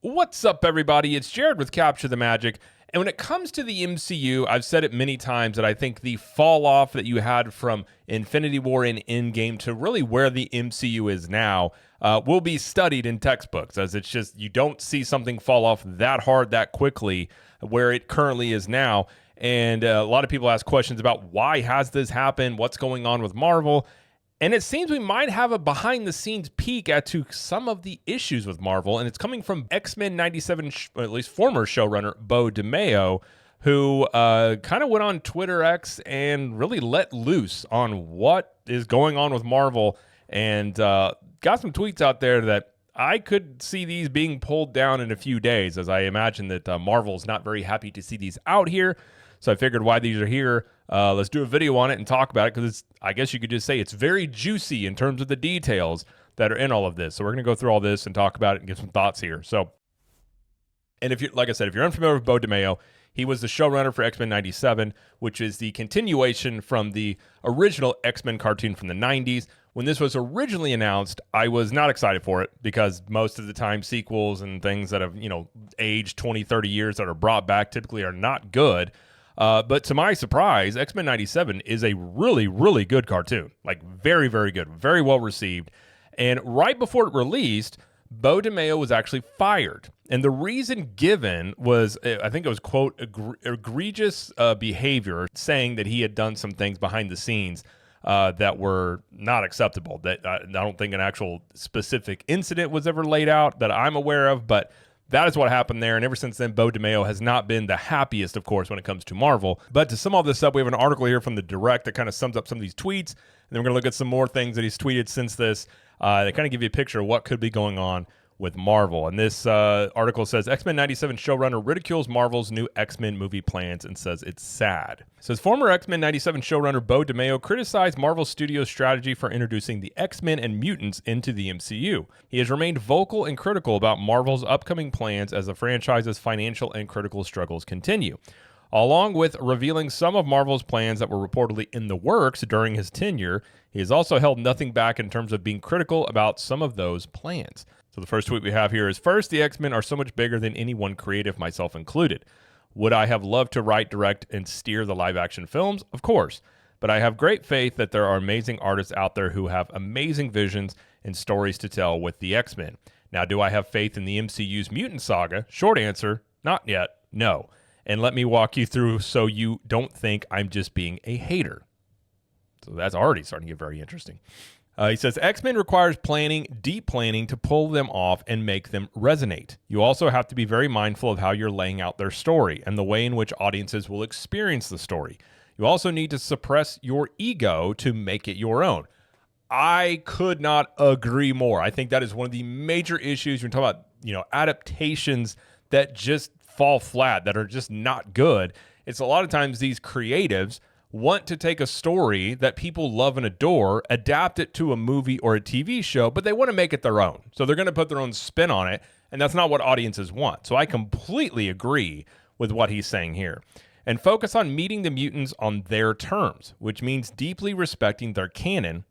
What's up, everybody? It's Jared with Capture the Magic. And when it comes to the MCU, I've said it many times that I think the fall off that you had from Infinity War and Endgame to really where the MCU is now will be studied in textbooks, as it's just you don't see something fall off that hard that quickly where it currently is now. And a lot of people ask questions about why has this happened? What's going on with Marvel? And it seems we might have a behind-the-scenes peek at to some of the issues with Marvel, and it's coming from X-Men 97, or at least former showrunner Beau Demayo, who kind of went on Twitter X and really let loose on what is going on with Marvel, and got some tweets out there that I could see these being pulled down in a few days, as I imagine that Marvel's not very happy to see these out here. So I figured why these are here, let's do a video on it and talk about it, because I guess you could just say it's very juicy in terms of the details that are in all of this. So we're going to go through all this and talk about it and give some thoughts here. So, and if you, like I said, if you're unfamiliar with Beau Demayo, he was the showrunner for X-Men 97, which is the continuation from the original X-Men cartoon from the 90s. When this was originally announced, I was not excited for it because most of the time sequels and things that have, aged 20, 30 years that are brought back typically are not good. But to my surprise, X-Men 97 is a really, really good cartoon. Like, very, very good. Very well received. And right before it released, Beau Demayo was actually fired. And the reason given was, I think it was, quote, egregious behavior, saying that he had done some things behind the scenes that were not acceptable. That I don't think an actual specific incident was ever laid out that I'm aware of, but that is what happened there, and ever since then, Beau Demayo has not been the happiest, of course, when it comes to Marvel. But to sum all this up, we have an article here from The Direct that kind of sums up some of these tweets, and then we're going to look at some more things that he's tweeted since this that kind of give you a picture of what could be going on with Marvel. And this article says, X-Men 97 showrunner ridicules Marvel's new X-Men movie plans and says it's sad. It says, former X-Men 97 showrunner Beau Demayo criticized Marvel Studios' strategy for introducing the X-Men and mutants into the MCU. He has remained vocal and critical about Marvel's upcoming plans as the franchise's financial and critical struggles continue. Along with revealing some of Marvel's plans that were reportedly in the works during his tenure, he has also held nothing back in terms of being critical about some of those plans. So the first tweet we have here is, first, the X-Men are so much bigger than any one creative, myself included. Would I have loved to write, direct, and steer the live-action films? Of course. But I have great faith that there are amazing artists out there who have amazing visions and stories to tell with the X-Men. Now, do I have faith in the MCU's mutant saga? Short answer, not yet, no. And let me walk you through so you don't think I'm just being a hater. So that's already starting to get very interesting. He says, X-Men requires planning, deep planning to pull them off and make them resonate. You also have to be very mindful of how you're laying out their story and the way in which audiences will experience the story. You also need to suppress your ego to make it your own. I could not agree more. I think that is one of the major issues when you're talking about, adaptations that just fall flat, that are just not good. It's a lot of times these creatives want to take a story that people love and adore, adapt it to a movie or a TV show, but they want to make it their own. So they're going to put their own spin on it, and that's not what audiences want. So I completely agree with what he's saying here. And focus on meeting the mutants on their terms, which means deeply respecting their canon.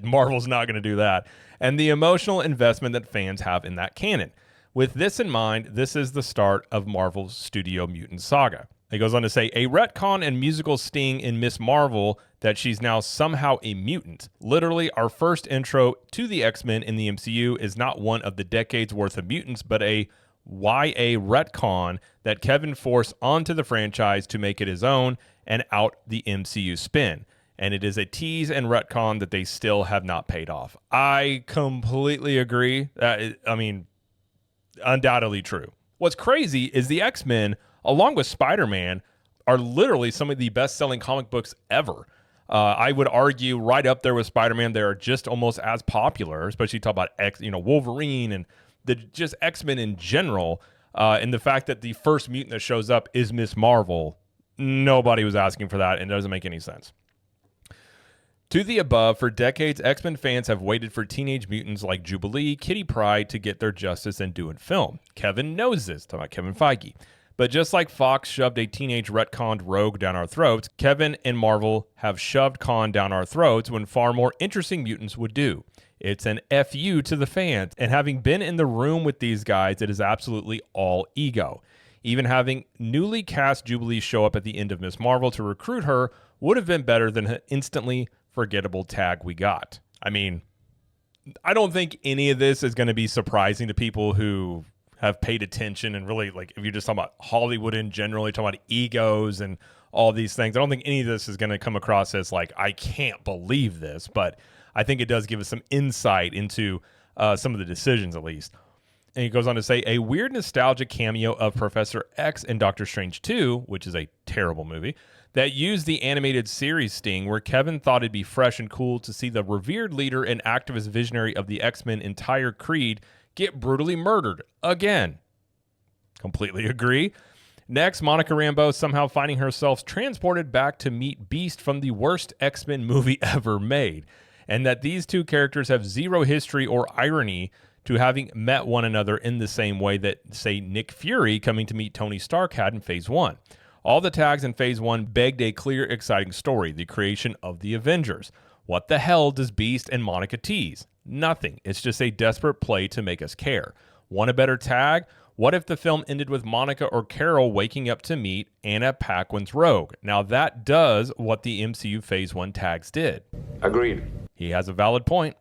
Marvel's not going to do that. And the emotional investment that fans have in that canon. With this in mind, this is the start of Marvel's Studio Mutant Saga. He goes on to say, a retcon and musical sting in Miss Marvel that she's now somehow a mutant. Literally, our first intro to the X-Men in the MCU is not one of the decades worth of mutants, but a YA retcon that Kevin forced onto the franchise to make it his own and out the MCU spin. And it is a tease and retcon that they still have not paid off. I completely agree. Undoubtedly true. What's crazy is the X-Men, along with Spider-Man, are literally some of the best-selling comic books ever. I would argue right up there with Spider-Man, they are just almost as popular, especially talk about Wolverine and just X-Men in general. And the fact that the first mutant that shows up is Miss Marvel, nobody was asking for that, and it doesn't make any sense. To the above, for decades, X-Men fans have waited for teenage mutants like Jubilee, Kitty Pryde to get their justice and do it film. Kevin knows this, talking about Kevin Feige. But just like Fox shoved a teenage retconned rogue down our throats, Kevin and Marvel have shoved Khan down our throats when far more interesting mutants would do. It's an FU to the fans. And having been in the room with these guys, it is absolutely all ego. Even having newly cast Jubilee show up at the end of Ms. Marvel to recruit her would have been better than the instantly forgettable tag we got. I mean, I don't think any of this is going to be surprising to people who have paid attention and really, like, if you're just talking about Hollywood in general, you're talking about egos and all these things. I don't think any of this is going to come across as like, I can't believe this, but I think it does give us some insight into some of the decisions, at least. And he goes on to say, a weird nostalgic cameo of Professor X in Doctor Strange 2, which is a terrible movie, that used the animated series sting where Kevin thought it'd be fresh and cool to see the revered leader and activist visionary of the X-Men entire creed get brutally murdered again. Completely agree. Next, Monica Rambeau somehow finding herself transported back to meet Beast from the worst X-Men movie ever made, and that these two characters have zero history or irony to having met one another in the same way that, say, Nick Fury coming to meet Tony Stark had in Phase 1. All the tags in Phase 1 begged a clear, exciting story, the creation of the Avengers. What the hell does Beast and Monica tease? Nothing. It's just a desperate play to make us care. Want a better tag? What if the film ended with Monica or Carol waking up to meet Anna Paquin's Rogue? Now that does what the MCU Phase 1 tags did. Agreed. He has a valid point.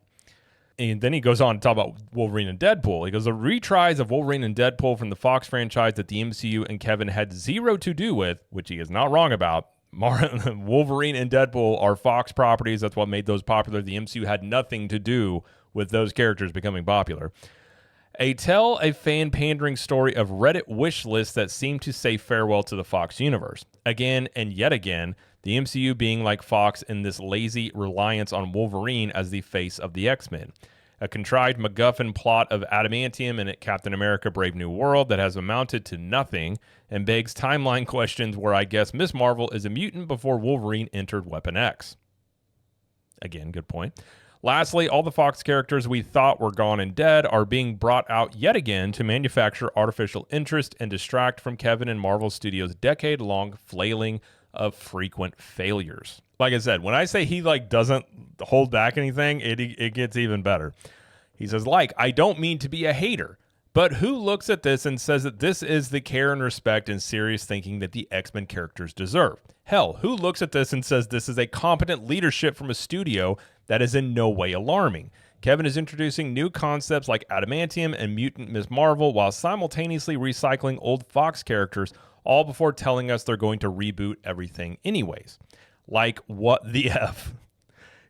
And then he goes on to talk about Wolverine and Deadpool. He goes, the retries of Wolverine and Deadpool from the Fox franchise that the MCU and Kevin had zero to do with, which he is not wrong about. Wolverine and Deadpool are Fox properties. That's what made those popular. The MCU had nothing to do with those characters becoming popular. A fan pandering story of Reddit wish lists that seem to say farewell to the Fox universe. Again and yet again, the MCU being like Fox in this lazy reliance on Wolverine as the face of the X-Men. A contrived MacGuffin plot of adamantium and Captain America Brave New World that has amounted to nothing and begs timeline questions where I guess Ms. Marvel is a mutant before Wolverine entered Weapon X. Again, good point. Lastly, all the Fox characters we thought were gone and dead are being brought out yet again to manufacture artificial interest and distract from Kevin and Marvel Studios' decade-long flailing of frequent failures. Like I said, when I say he doesn't hold back anything, it gets even better. He says, I don't mean to be a hater, but who looks at this and says that this is the care and respect and serious thinking that the X-Men characters deserve? Hell, who looks at this and says this is a competent leadership from a studio that is in no way alarming? Kevin is introducing new concepts like adamantium and mutant Ms. Marvel while simultaneously recycling old Fox characters, all before telling us they're going to reboot everything anyways. Like, what the F?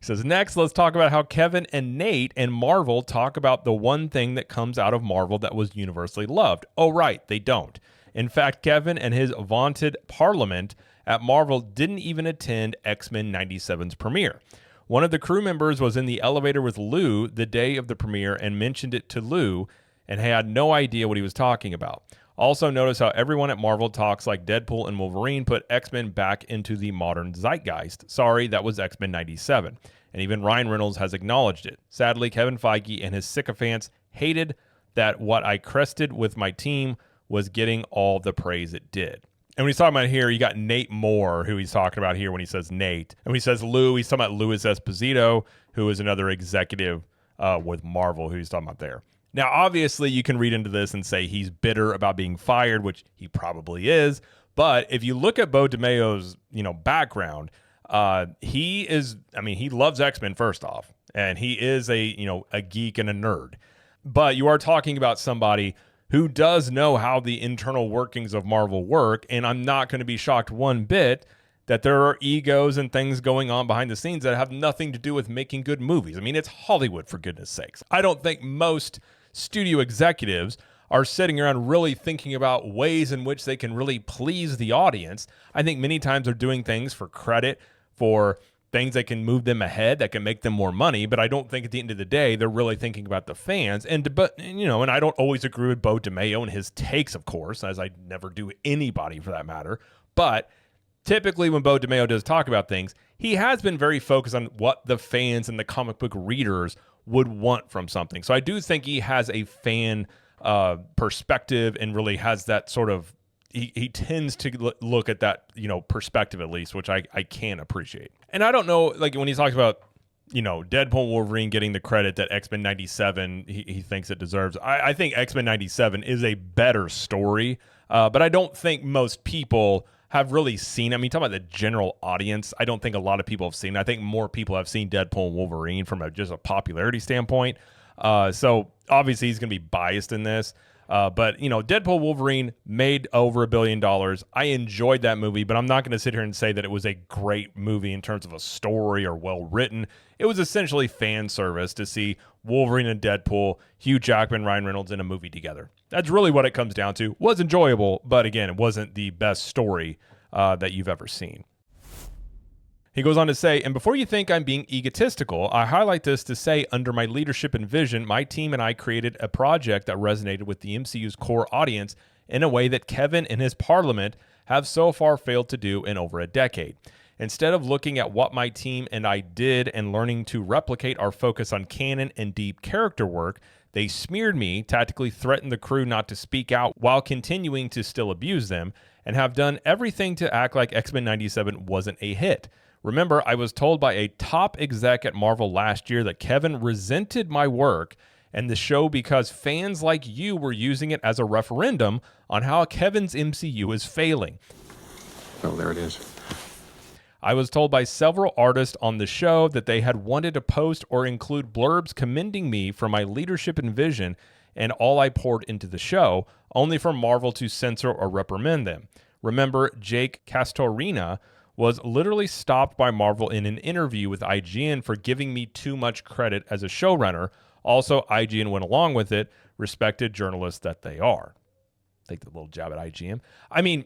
He says, next, let's talk about how Kevin and Nate and Marvel talk about the one thing that comes out of Marvel that was universally loved. Oh, right, they don't. In fact, Kevin and his vaunted parliament at Marvel didn't even attend X-Men 97's premiere. One of the crew members was in the elevator with Lou the day of the premiere and mentioned it to Lou and had no idea what he was talking about. Also notice how everyone at Marvel talks like Deadpool and Wolverine put X-Men back into the modern zeitgeist. Sorry, that was X-Men 97. And even Ryan Reynolds has acknowledged it. Sadly, Kevin Feige and his sycophants hated that what I crested with my team was getting all the praise it did. And when he's talking about here, you got Nate Moore, who he's talking about here when he says Nate. And when he says Lou, he's talking about Louis Esposito, who is another executive with Marvel, who he's talking about there. Now, obviously, you can read into this and say he's bitter about being fired, which he probably is. But if you look at Beau Demayo's, background, he loves X-Men first off, and he is a geek and a nerd. But you are talking about somebody who does know how the internal workings of Marvel work, and I'm not going to be shocked one bit that there are egos and things going on behind the scenes that have nothing to do with making good movies. I mean, it's Hollywood, for goodness sakes. I don't think most studio executives are sitting around really thinking about ways in which they can really please the audience. I think many times they're doing things for credit, for things that can move them ahead, that can make them more money. But I don't think at the end of the day, they're really thinking about the fans. And I don't always agree with Beau Demayo and his takes, of course, as I never do anybody for that matter. But typically when Beau Demayo does talk about things, he has been very focused on what the fans and the comic book readers would want from something. So I do think he has a fan perspective and really has that sort of, he tends to look at that, perspective at least, which I can appreciate. And I don't know, when he talks about, Deadpool and Wolverine getting the credit that X-Men 97 he thinks it deserves. I think X-Men 97 is a better story, but I don't think most people have really seen. I mean, talking about the general audience, I don't think a lot of people have seen. I think more people have seen Deadpool and Wolverine from just a popularity standpoint. So obviously he's going to be biased in this. But Deadpool Wolverine made over $1 billion. I enjoyed that movie, but I'm not going to sit here and say that it was a great movie in terms of a story or well written. It was essentially fan service to see Wolverine and Deadpool, Hugh Jackman, Ryan Reynolds in a movie together. That's really what it comes down to. Was enjoyable, but again, it wasn't the best story that you've ever seen. He goes on to say, and before you think I'm being egotistical, I highlight this to say under my leadership and vision, my team and I created a project that resonated with the MCU's core audience in a way that Kevin and his parliament have so far failed to do in over a decade. Instead of looking at what my team and I did and learning to replicate our focus on canon and deep character work, they smeared me, tactically threatened the crew not to speak out while continuing to still abuse them, and have done everything to act like X-Men 97 wasn't a hit. Remember, I was told by a top exec at Marvel last year that Kevin resented my work and the show because fans like you were using it as a referendum on how Kevin's MCU is failing. Oh, there it is. I was told by several artists on the show that they had wanted to post or include blurbs commending me for my leadership and vision and all I poured into the show, only for Marvel to censor or reprimand them. Remember, Jake Castorina was literally stopped by Marvel in an interview with IGN for giving me too much credit as a showrunner. Also, IGN went along with it, respected journalists that they are. Take the little jab at IGN. I mean,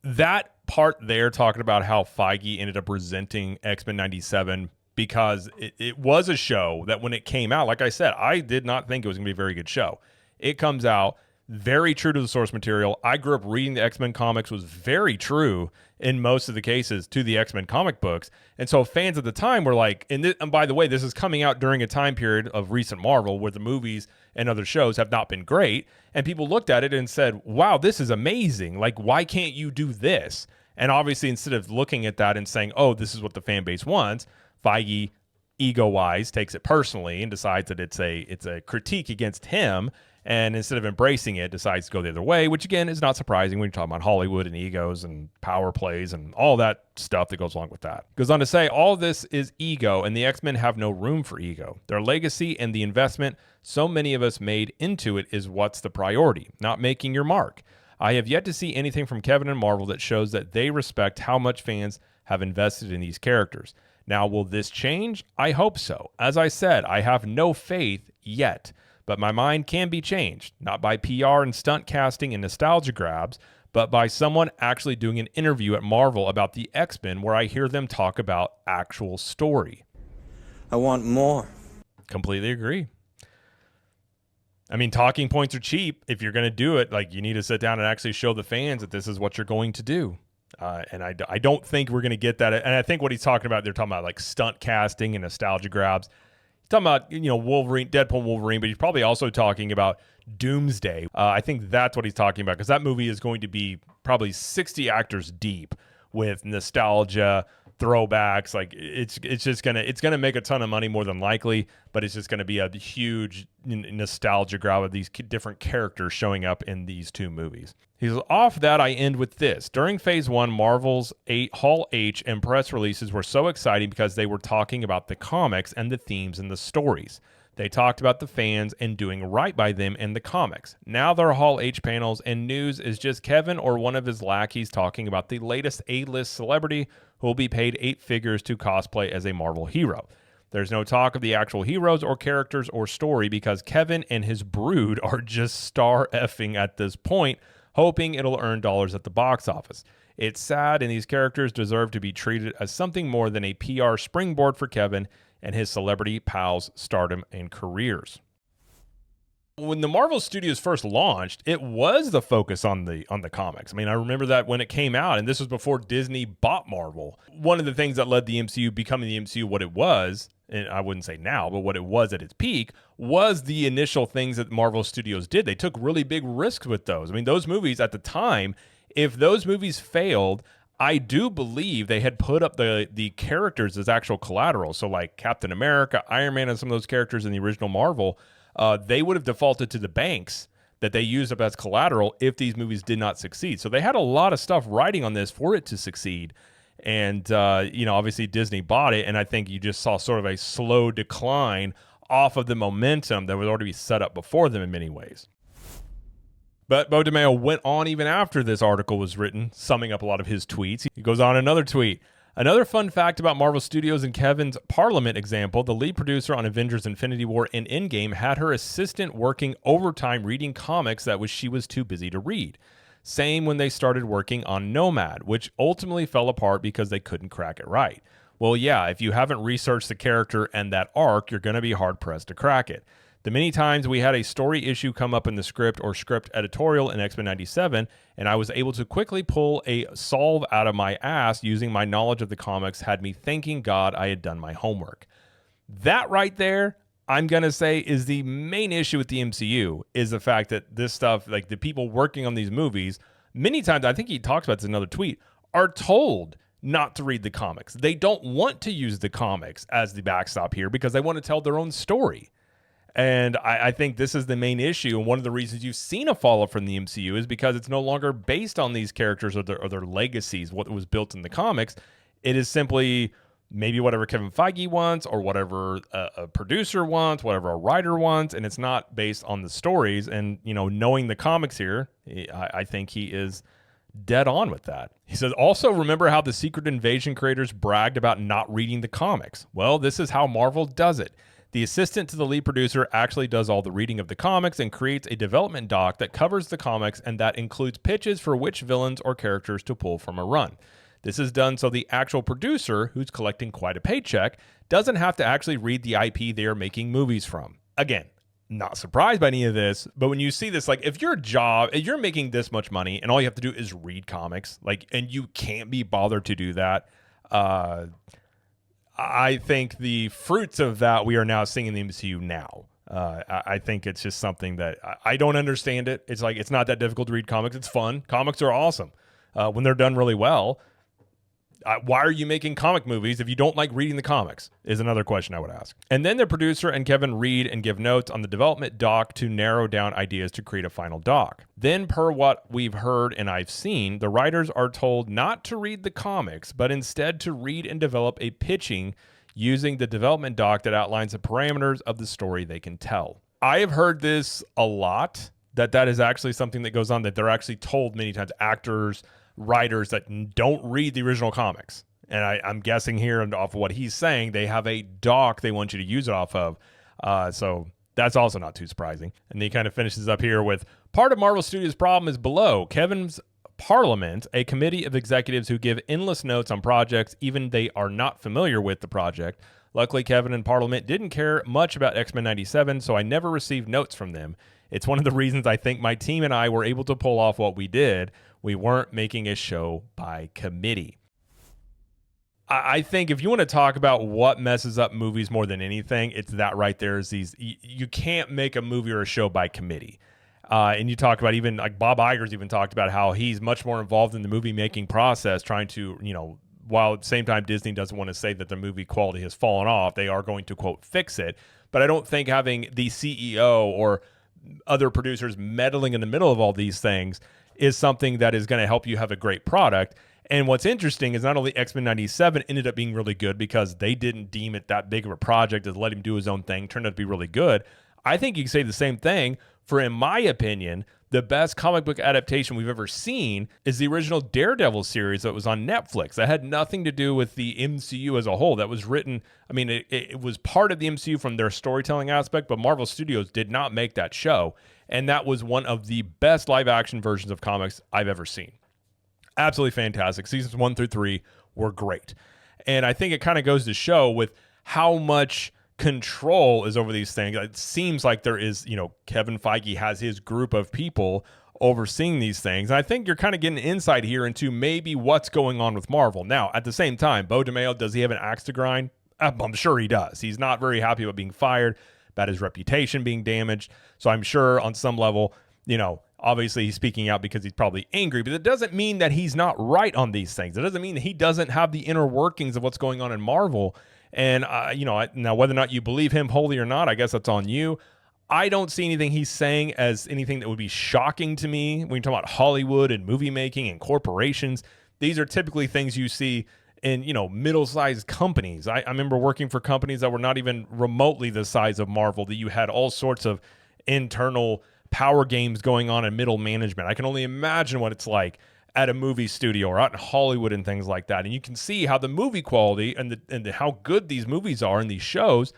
that part there talking about how Feige ended up resenting X-Men 97 because it was a show that when it came out, like I said, I did not think it was going to be a very good show. It comes out very true to the source material. I grew up reading the X-Men comics, was very true in most of the cases to the X-Men comic books. And so fans at the time were like, and by the way, this is coming out during a time period of recent Marvel where the movies and other shows have not been great. And people looked at it and said, wow, this is amazing. Like, why can't you do this? And obviously, instead of looking at that and saying, oh, this is what the fan base wants, Feige, ego-wise, takes it personally and decides that it's a critique against him. And instead of embracing it, decides to go the other way, which again is not surprising when you're talking about Hollywood and egos and power plays and all that stuff that goes along with that. Goes on to say, all this is ego, and the X-Men have no room for ego. Their legacy and the investment so many of us made into it is what's the priority, not making your mark. I have yet to see anything from Kevin and Marvel that shows that they respect how much fans have invested in these characters. Now, will this change? I hope so. As I said, I have no faith yet. But my mind can be changed, not by PR and stunt casting and nostalgia grabs, but by someone actually doing an interview at Marvel about the X-Men where I hear them talk about actual story. I want more. Completely agree. I mean, talking points are cheap. If you're going to do it, like, you need to sit down and actually show the fans that this is what you're going to do. And I don't think we're going to get that. And I think what he's talking about, they're talking about like stunt casting and nostalgia grabs. Talking about, Wolverine, Deadpool, Wolverine, but he's probably also talking about Doomsday. I think that's what he's talking about, because that movie is going to be probably 60 actors deep with nostalgia, throwbacks. Like it's gonna make a ton of money more than likely, but it's just gonna be a huge nostalgia grab of these different characters showing up in these two movies. He's off that. I end with this. During Phase 1, Marvel's Hall H and press releases were so exciting because they were talking about the comics and the themes and the stories. They talked about the fans and doing right by them in the comics. Now their Hall H panels and news is just Kevin or one of his lackeys talking about the latest A-list celebrity who will be paid 8 figures to cosplay as a Marvel hero. There's no talk of the actual heroes or characters or story because Kevin and his brood are just star effing at this point, hoping it'll earn dollars at the box office. It's sad, and these characters deserve to be treated as something more than a PR springboard for Kevin and his celebrity pals' stardom and careers. When the Marvel Studios first launched, it was the focus on the comics. I mean, I remember that when it came out, and this was before Disney bought Marvel. One of the things that led the MCU becoming the MCU what it was, and I wouldn't say now, but what it was at its peak, was the initial things that Marvel Studios did. They took really big risks with those. I mean, those movies at the time, if those movies failed, I do believe they had put up the characters as actual collateral. So like Captain America, Iron Man, and some of those characters in the original Marvel, they would have defaulted to the banks that they used up as collateral if these movies did not succeed. So they had a lot of stuff writing on this for it to succeed. And, obviously Disney bought it. And I think you just saw sort of a slow decline off of the momentum that was already set up before them in many ways. But Beau Demayo went on even after this article was written, summing up a lot of his tweets. He goes on another tweet. Another fun fact about Marvel Studios and Kevin's Parliament example, the lead producer on Avengers Infinity War and Endgame had her assistant working overtime reading comics that she was too busy to read. Same when they started working on Nomad, which ultimately fell apart because they couldn't crack it right. Well, yeah, if you haven't researched the character and that arc, you're going to be hard-pressed to crack it. The many times we had a story issue come up in the script or script editorial in X-Men 97, and I was able to quickly pull a solve out of my ass using my knowledge of the comics had me thanking God I had done my homework. That right there, I'm going to say, is the main issue with the MCU, is the fact that this stuff, like the people working on these movies, many times, I think he talks about this in another tweet, are told not to read the comics. They don't want to use the comics as the backstop here because they want to tell their own story. And I think this is the main issue. And one of the reasons you've seen a fall-off from the MCU is because it's no longer based on these characters or their legacies, what was built in the comics. It is simply maybe whatever Kevin Feige wants or whatever a producer wants, whatever a writer wants. And it's not based on the stories. And, knowing the comics here, I think he is dead on with that. He says, also remember how the Secret Invasion creators bragged about not reading the comics. Well, this is how Marvel does it. The assistant to the lead producer actually does all the reading of the comics and creates a development doc that covers the comics and that includes pitches for which villains or characters to pull from a run. This is done so the actual producer, who's collecting quite a paycheck, doesn't have to actually read the IP they are making movies from. Again, not surprised by any of this, but when you see this, like if you're making this much money and all you have to do is read comics, and you can't be bothered to do that, I think the fruits of that we are now seeing in the MCU now. I think it's just something that I don't understand it. It's like, it's not that difficult to read comics. It's fun. Comics are awesome when they're done really well. Why are you making comic movies if you don't like reading the comics is another question I would ask. And then the producer and Kevin read and give notes on the development doc to narrow down ideas to create a final doc. Then, per what we've heard and I've seen, the writers are told not to read the comics, but instead to read and develop a pitching using the development doc that outlines the parameters of the story they can tell. I have heard this a lot, that is actually something that goes on, that they're actually told many times, actors, writers that don't read the original comics. And I'm guessing here off of what he's saying, they have a doc they want you to use it off of. So that's also not too surprising. And he kind of finishes up here with, part of Marvel Studios' problem is below. Kevin's Parliament, a committee of executives who give endless notes on projects, even they are not familiar with the project. Luckily, Kevin and Parliament didn't care much about X-Men 97, so I never received notes from them. It's one of the reasons I think my team and I were able to pull off what we did. We weren't making a show by committee. I think if you want to talk about what messes up movies more than anything, it's that right there is these, you can't make a movie or a show by committee. And you talk about, even like Bob Iger's even talked about how he's much more involved in the movie making process, trying to, while at the same time Disney doesn't want to say that the movie quality has fallen off, they are going to, quote, fix it. But I don't think having the CEO or other producers meddling in the middle of all these things is something that is going to help you have a great product. And what's interesting is not only X-Men 97 ended up being really good because they didn't deem it that big of a project to let him do his own thing, turned out to be really good. I think you can say the same thing for, in my opinion, the best comic book adaptation we've ever seen is the original Daredevil series that was on Netflix. That had nothing to do with the MCU as a whole. That was written, it was part of the MCU from their storytelling aspect, but Marvel Studios did not make that show. And that was one of the best live action versions of comics I've ever seen. Absolutely fantastic. Seasons 1 through 3 were great. And I think it kind of goes to show with how much control is over these things. It seems like there is, Kevin Feige has his group of people overseeing these things. And I think you're kind of getting insight here into maybe what's going on with Marvel. Now, at the same time, Beau Demayo, does he have an axe to grind? I'm sure he does. He's not very happy about being fired, about his reputation being damaged. So I'm sure on some level, Obviously, he's speaking out because he's probably angry, but it doesn't mean that he's not right on these things. It doesn't mean that he doesn't have the inner workings of what's going on in Marvel. And, now whether or not you believe him wholly or not, I guess that's on you. I don't see anything he's saying as anything that would be shocking to me. When you talk about Hollywood and movie making and corporations, these are typically things you see in, middle-sized companies. I remember working for companies that were not even remotely the size of Marvel, that you had all sorts of internal power games going on in middle management. I can only imagine what it's like at a movie studio or out in Hollywood and things like that. And you can see how the movie quality and how good these movies are and these shows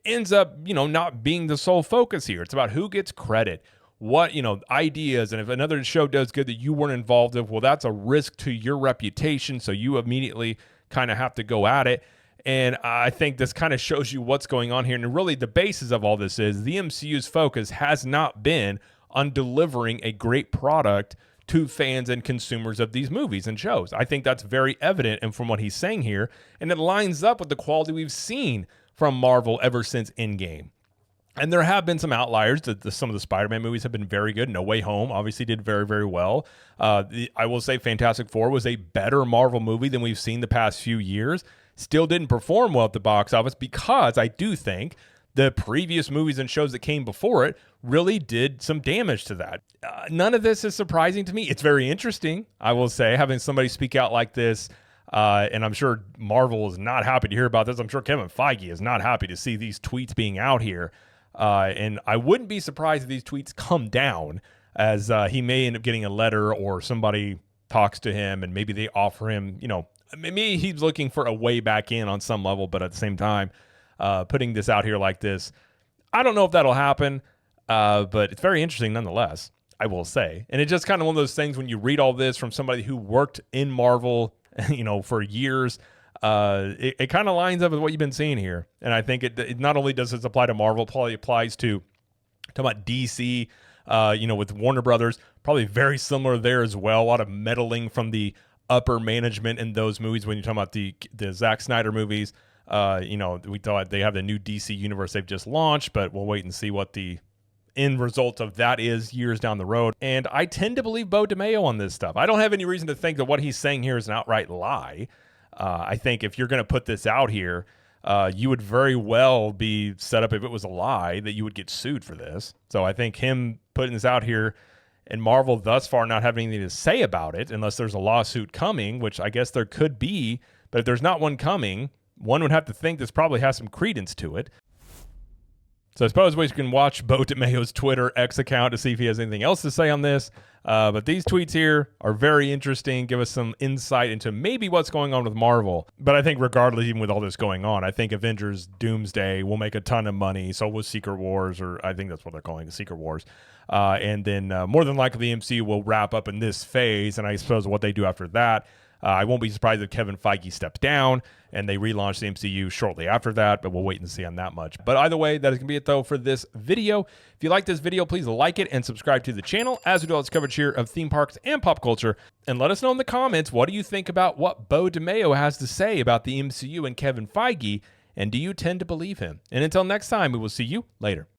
ends up, not being the sole focus here. It's about who gets credit, what, ideas. And if another show does good that you weren't involved in, well, that's a risk to your reputation. So you immediately kind of have to go at it. And I think this kind of shows you what's going on here. And really the basis of all this is the MCU's focus has not been on delivering a great product to fans and consumers of these movies and shows. I think that's very evident and from what he's saying here. And it lines up with the quality we've seen from Marvel ever since Endgame. And there have been some outliers. Some of the Spider-Man movies have been very good. No Way Home obviously did very, very well. I will say Fantastic Four was a better Marvel movie than we've seen the past few years. Still didn't perform well at the box office because I do think the previous movies and shows that came before it really did some damage to that. None of this is surprising to me. It's very interesting, I will say, having somebody speak out like this. And I'm sure Marvel is not happy to hear about this. I'm sure Kevin Feige is not happy to see these tweets being out here. And I wouldn't be surprised if these tweets come down, as he may end up getting a letter or somebody talks to him and maybe they offer him, maybe he's looking for a way back in on some level, but at the same time, putting this out here like this, I don't know if that'll happen, but it's very interesting nonetheless, I will say. And it's just kind of one of those things when you read all this from somebody who worked in Marvel, for years, it kind of lines up with what you've been seeing here. And I think it not only does this apply to Marvel, it probably applies to talk about DC, with Warner Brothers, probably very similar there as well. A lot of meddling from the upper management in those movies. When you're talking about the Zack Snyder movies, we thought they have the new DC universe they've just launched, but we'll wait and see what the end result of that is years down the road. And I tend to believe Beau Demayo on this stuff. I don't have any reason to think that what he's saying here is an outright lie. I think if you're going to put this out here, you would very well be set up, if it was a lie, that you would get sued for this. So I think him putting this out here and Marvel thus far not having anything to say about it, unless there's a lawsuit coming, which I guess there could be, but if there's not one coming, one would have to think this probably has some credence to it. So I suppose we can watch Beau Demayo's Twitter X account to see if he has anything else to say on this. But these tweets here are very interesting, give us some insight into maybe what's going on with Marvel. But I think regardless, even with all this going on, I think Avengers Doomsday will make a ton of money. So will Secret Wars, or I think that's what they're calling it, Secret Wars. And then more than likely the MCU will wrap up in this phase. And I suppose what they do after that, I won't be surprised if Kevin Feige steps down and they relaunch the MCU shortly after that, but we'll wait and see on that much. But either way, that is going to be it, though, for this video. If you like this video, please like it and subscribe to the channel, as we do all this coverage here of theme parks and pop culture. And let us know in the comments, what do you think about what Beau Demayo has to say about the MCU and Kevin Feige, and do you tend to believe him? And until next time, we will see you later.